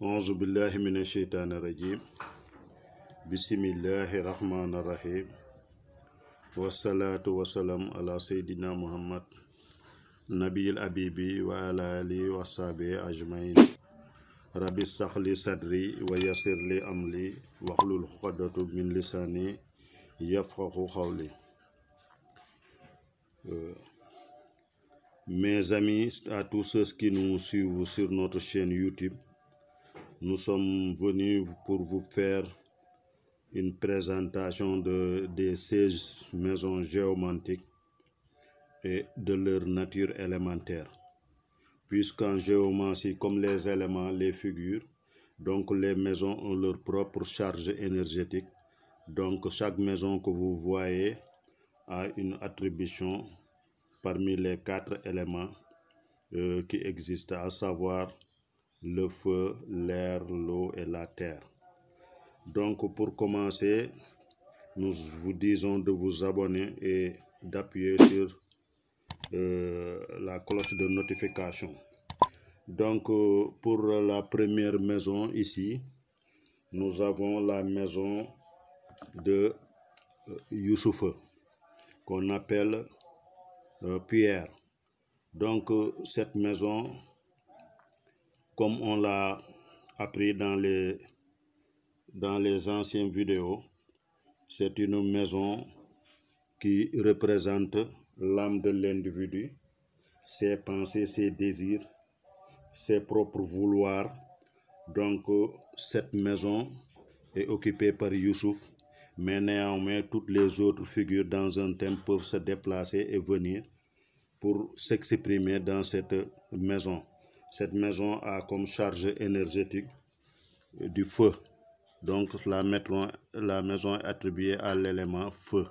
Auzu billahi minash shaitani rajim. Bismillahir rahmanir rahim. Wassalatu wassalam ala sayyidina Muhammad nabiyil abibi wa ala alihi wa sahbihi ajmain. Rabbi shrah sadri wa yassir li amri wahlul uqdatan min lisani yafqahu qawli. Mes amis, à tous ceux qui nous suivent sur notre chaîne YouTube, nous sommes venus pour vous faire une présentation des 16 maisons géomantiques et de leur nature élémentaire. Puisqu'en géomancie, comme les éléments, les figures, donc les maisons ont leur propre charge énergétique. Donc chaque maison que vous voyez a une attribution parmi les 4 éléments qui existent, à savoir le feu, l'air, l'eau et la terre. Donc pour commencer, nous vous disons de vous abonner et d'appuyer sur la cloche de notification. Donc pour la première maison ici, nous avons la maison de Youssouf, qu'on appelle Pierre. Donc cette maison, comme on l'a appris dans les anciennes vidéos, c'est une maison qui représente l'âme de l'individu, ses pensées, ses désirs, ses propres vouloirs. Donc cette maison est occupée par Youssouf, mais néanmoins toutes les autres figures dans un thème peuvent se déplacer et venir pour s'exprimer dans cette maison. Cette maison a comme charge énergétique du feu. Donc la maison est attribuée à l'élément feu.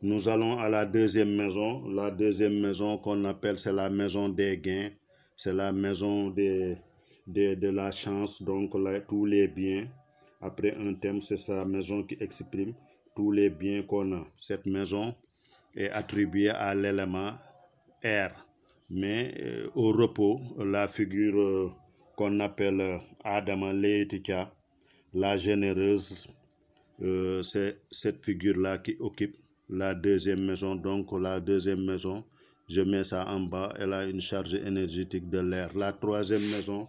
Nous allons à la deuxième maison. La deuxième maison qu'on appelle, c'est la maison des gains. C'est la maison de la chance. Donc là, tous les biens. Après un thème, c'est sa maison qui exprime tous les biens qu'on a. Cette maison est attribuée à l'élément air. Mais au repos, la figure qu'on appelle Adama Laetitia, la généreuse, c'est cette figure-là qui occupe la deuxième maison. Donc la deuxième maison, je mets ça en bas, elle a une charge énergétique de l'air. La troisième maison,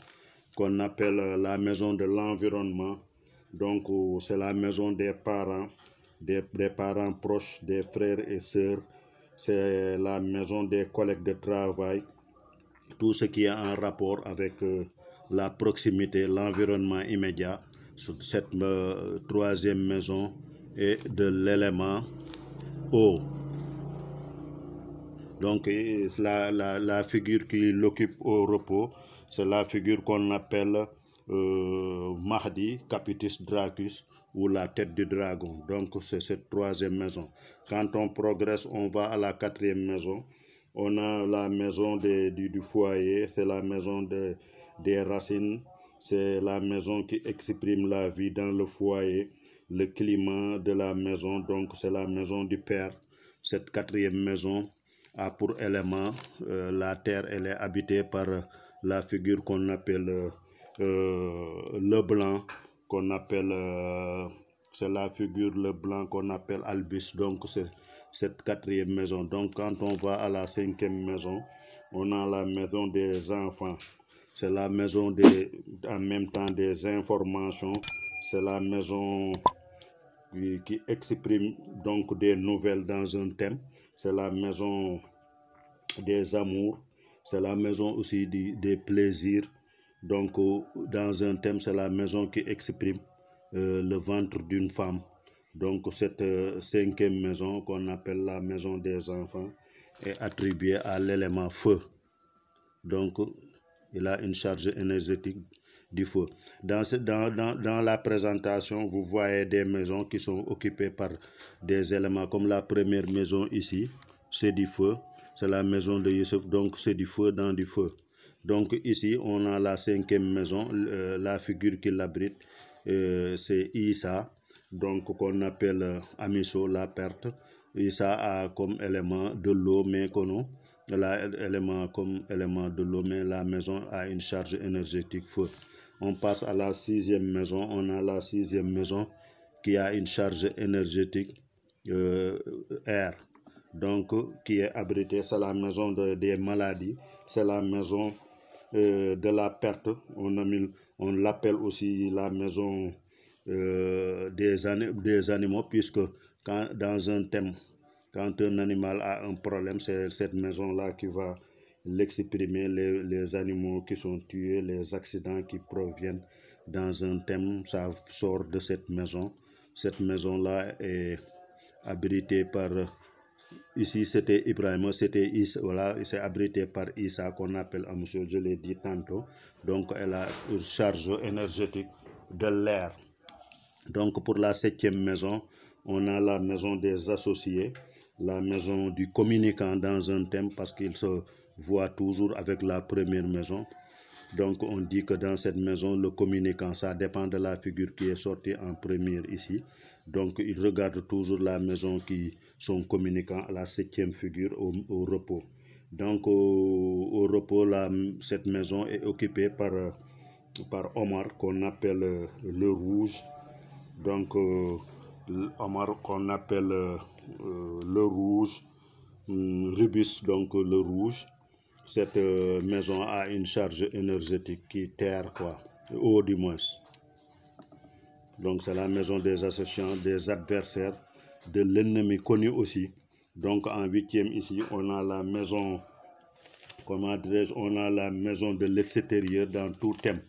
qu'on appelle la maison de l'environnement, donc c'est la maison des parents, des parents proches, des frères et sœurs. C'est la maison des collègues de travail, tout ce qui est en rapport avec la proximité, l'environnement immédiat. Cette troisième maison est de l'élément eau. Donc la figure qui l'occupe au repos, c'est la figure qu'on appelle Mahdi, Capitis Dracus, ou la tête du dragon. Donc c'est cette troisième maison. Quand on progresse, on va à la quatrième maison. On a la maison du foyer, c'est la maison des racines, c'est la maison qui exprime la vie dans le foyer, le climat de la maison, donc c'est la maison du père. Cette quatrième maison a pour élément la terre. Elle est habitée par la figure qu'on appelle le blanc, qu'on appelle c'est la figure le blanc qu'on appelle Albus. Donc c'est cette quatrième maison. Donc quand on va à la cinquième maison, on a la maison des enfants. C'est la maison en même temps des informations. C'est la maison qui exprime donc des nouvelles dans un thème. C'est la maison des amours. C'est la maison aussi des plaisirs. Donc dans un thème, c'est la maison qui exprime le ventre d'une femme. Donc cette cinquième maison, qu'on appelle la maison des enfants, est attribuée à l'élément feu. Donc il a une charge énergétique du feu. Dans la présentation, vous voyez des maisons qui sont occupées par des éléments, comme la première maison ici, c'est du feu. C'est la maison de Youssouf, donc c'est du feu dans du feu. Donc ici, on a la cinquième maison, la figure qui l'abrite, c'est Issa, donc qu'on appelle Amiso, la perte. Issa a comme élément de l'eau, mais élément comme élément de l'eau, mais la maison a une charge énergétique feu. On passe à la sixième maison. On a la sixième maison qui a une charge énergétique air. Donc, qui est abritée, c'est la maison des maladies, c'est la maison de la perte. On l'appelle aussi la maison des animaux, puisque dans un thème, quand un animal a un problème, c'est cette maison-là qui va l'exprimer, les animaux qui sont tués, les accidents qui proviennent dans un thème, ça sort de cette maison. Cette maison-là est abritée par, ici c'était Ibrahima, c'était Issa, voilà, c'est abrité par Issa qu'on appelle Amousso, je l'ai dit tantôt. Donc elle a une charge énergétique de l'air. Donc pour la septième maison, on a la maison des associés, la maison du communicant dans un thème, parce qu'il se voit toujours avec la première maison. Donc on dit que dans cette maison, le communicant, ça dépend de la figure qui est sortie en première ici. Donc il regarde toujours la maison qui sont communicants à la septième figure au repos. Donc au repos, cette maison est occupée par Omar, qu'on appelle le rouge. Donc Omar, qu'on appelle le rouge, Rubus, donc le rouge. Cette maison a une charge énergétique qui terre, quoi, eau du moins. Donc c'est la maison des associants, des adversaires, de l'ennemi connu aussi. Donc en huitième ici, on a la maison, comment dirais-je, on a la maison de l'extérieur dans tout thème.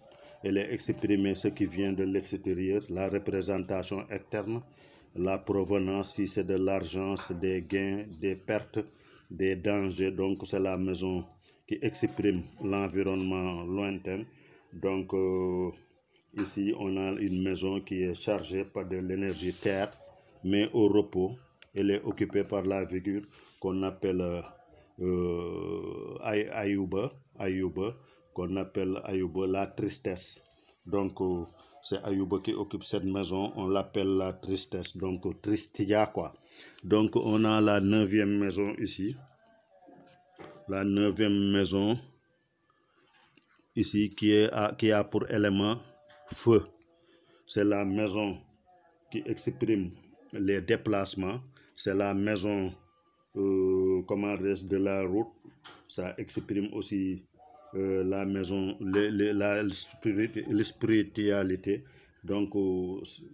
Elle est exprimée ce qui vient de l'extérieur, la représentation externe, la provenance, si c'est de l'argent, des gains, des pertes, des dangers. Donc c'est la maison qui exprime l'environnement lointain. Donc ici on a une maison qui est chargée par de l'énergie terre, mais au repos. Elle est occupée par la figure qu'on appelle Ayuba, qu'on appelle Ayuba la tristesse. Donc c'est Ayuba qui occupe cette maison, on l'appelle la tristesse, donc Tristia, quoi. Donc on a la neuvième maison ici. La neuvième maison ici qui a pour élément feu. C'est la maison qui exprime les déplacements. C'est la maison de la route. Ça exprime aussi la maison, la spiritualité. Donc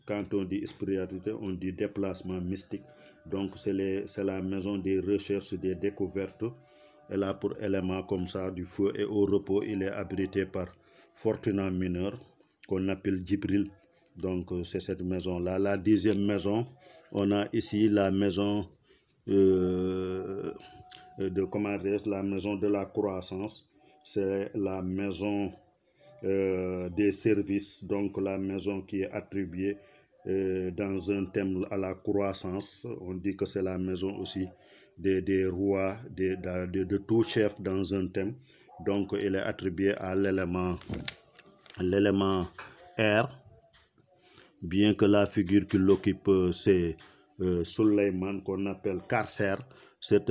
quand on dit spiritualité, on dit déplacement mystique. Donc c'est la maison des recherches, des découvertes. Elle a pour élément comme ça du feu, et au repos, il est abrité par Fortuna mineur, qu'on appelle Djibril. Donc c'est cette maison-là. La dixième maison, on a ici la maison la maison de la croissance. C'est la maison des services, donc la maison qui est attribuée dans un thème à la croissance. On dit que c'est la maison aussi des rois, de tout chef dans un thème. Donc il est attribué à l'élément air, bien que la figure qui l'occupe c'est Suleiman, qu'on appelle Carcer. C'est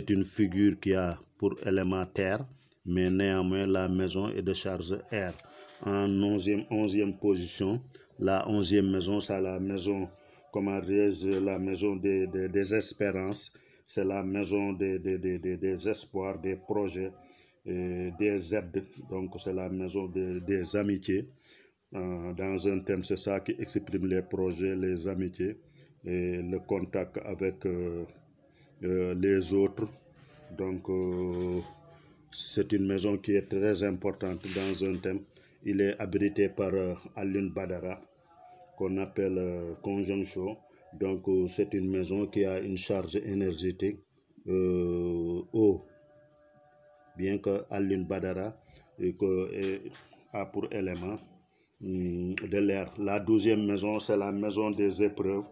une figure qui a pour élément terre, mais néanmoins la maison est de charge air. En 11e position, la 11e maison, c'est la maison, la maison des espérances. C'est la maison des espoirs, des projets, des aides. Donc c'est la maison des amitiés. Dans un thème, c'est ça qui exprime les projets, les amitiés et le contact avec les autres. Donc c'est une maison qui est très importante dans un thème. Il est abrité par Alioune Badara, qu'on appelle Conjonction. Donc c'est une maison qui a une charge énergétique haut, bien que Alioune Badara a pour élément de l'air. La 12e maison, c'est la maison des épreuves,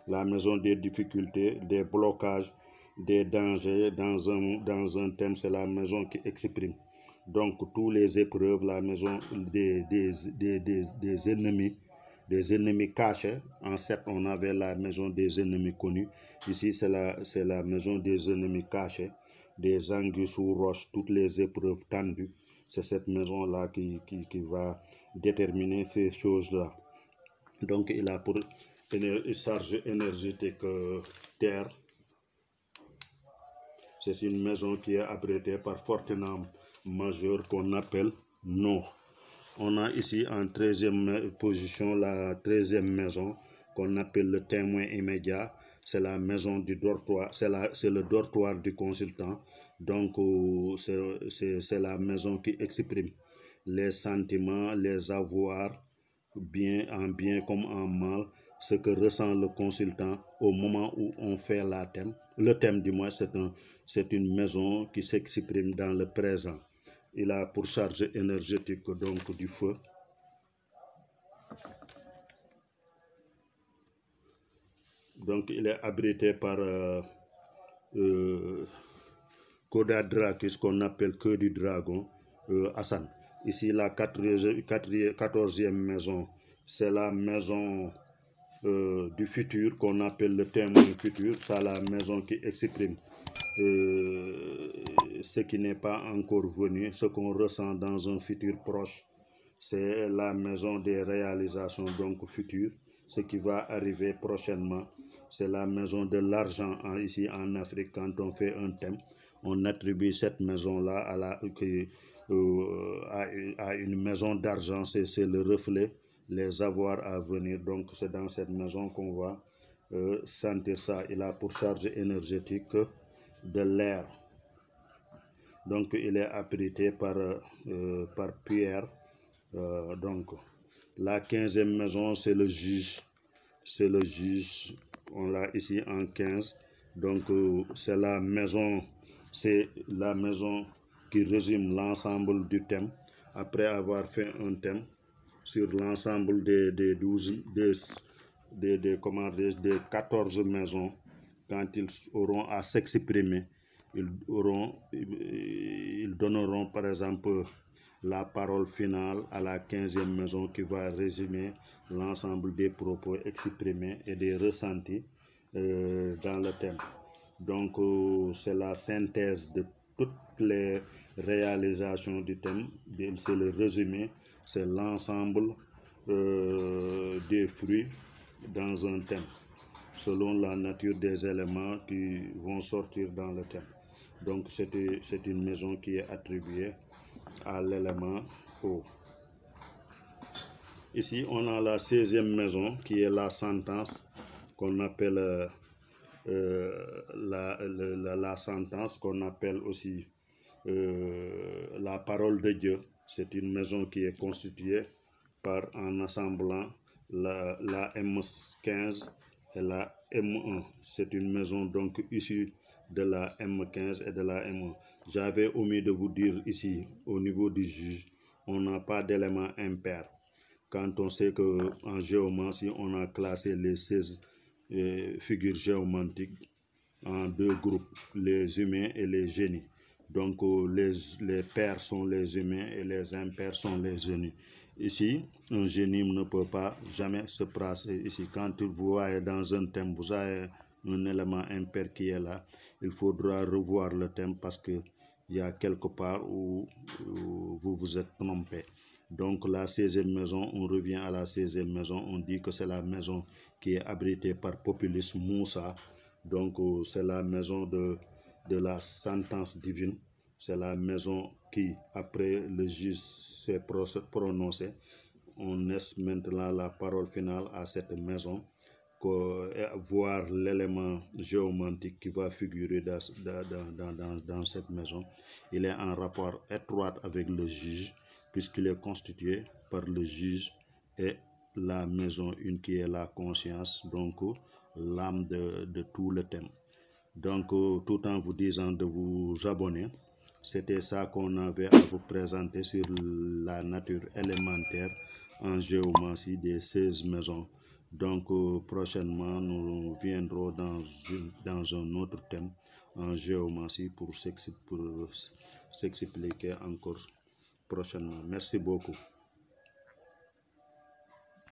la maison des difficultés, des blocages, des dangers. Dans un thème, c'est la maison qui exprime donc tous les épreuves, la maison des ennemis cachés. En 7, on avait la maison des ennemis connus. Ici, c'est la maison des ennemis cachés. des angus ou roches, toutes les épreuves tendues. C'est cette maison-là qui va déterminer ces choses-là. Donc il a pour charge énergétique terre. C'est une maison qui est abritée par Fortunam majeur qu'on appelle No. On a ici en 13e position la 13e maison qu'on appelle le témoin immédiat. C'est la maison du dortoir, c'est le dortoir du consultant. Donc c'est la maison qui exprime les sentiments, les avoirs, bien en bien comme en mal, ce que ressent le consultant au moment où on fait le thème du moins. C'est une maison qui s'exprime dans le présent. Il a pour charge énergétique donc du feu. Donc il est abrité par Coda Dracus qu'on appelle queue du dragon, Hassan. Ici la 14e maison, c'est la maison du futur qu'on appelle le témoin futur. C'est la maison qui exprime ce qui n'est pas encore venu, ce qu'on ressent dans un futur proche. C'est la maison des réalisations donc futures, ce qui va arriver prochainement. C'est la maison de l'argent ici en Afrique. Quand on fait un thème, on attribue cette maison-là à une maison d'argent. C'est le reflet, les avoirs à venir. Donc c'est dans cette maison qu'on va sentir ça. Il a pour charge énergétique de l'air. Donc il est abrité par Pierre. Donc la 15e maison, c'est le juge. C'est le juge. On l'a ici en 15. Donc c'est la maison qui résume l'ensemble du thème. Après avoir fait un thème sur l'ensemble des 14 maisons, quand ils auront à s'exprimer, ils donneront par exemple la parole finale à la 15e maison qui va résumer l'ensemble des propos exprimés et des ressentis dans le thème. Donc c'est la synthèse de toutes les réalisations du thème, c'est le résumé, c'est l'ensemble des fruits dans un thème, selon la nature des éléments qui vont sortir dans le thème. Donc c'est une maison qui est attribuée à l'élément eau. Ici on a la 16e maison qui est la sentence qu'on appelle la sentence qu'on appelle aussi la parole de Dieu. C'est une maison qui est constituée en assemblant la M15 et la M1. C'est une maison donc issue de la M15 et de la M1. J'avais omis de vous dire ici, au niveau du juge, on n'a pas d'élément impair. Quand on sait qu'en géomancie, on a classé les 16 figures géomantiques en deux groupes, les humains et les génies. Donc les pairs sont les humains et les impairs sont les génies. Ici, un génie ne peut pas jamais se placer ici. Quand vous voyez dans un thème, vous avez un élément impair qui est là, il faudra revoir le thème parce qu'il y a quelque part où vous vous êtes trompé. Donc la 16e maison, on revient à la 16e maison, on dit que c'est la maison qui est abritée par Populis Moussa. Donc c'est la maison de la sentence divine. C'est la maison qui, après le juge s'est prononcé, on laisse maintenant la parole finale à cette maison, voir l'élément géomantique qui va figurer dans cette maison. Il est en rapport étroit avec le juge, puisqu'il est constitué par le juge et la maison une qui est la conscience, donc l'âme de tout le thème. Donc tout en vous disant de vous abonner, c'était ça qu'on avait à vous présenter sur la nature élémentaire en géomancie des 16 maisons. Donc prochainement nous viendrons dans un autre thème en géomancie pour s'expliquer encore prochainement. Merci beaucoup.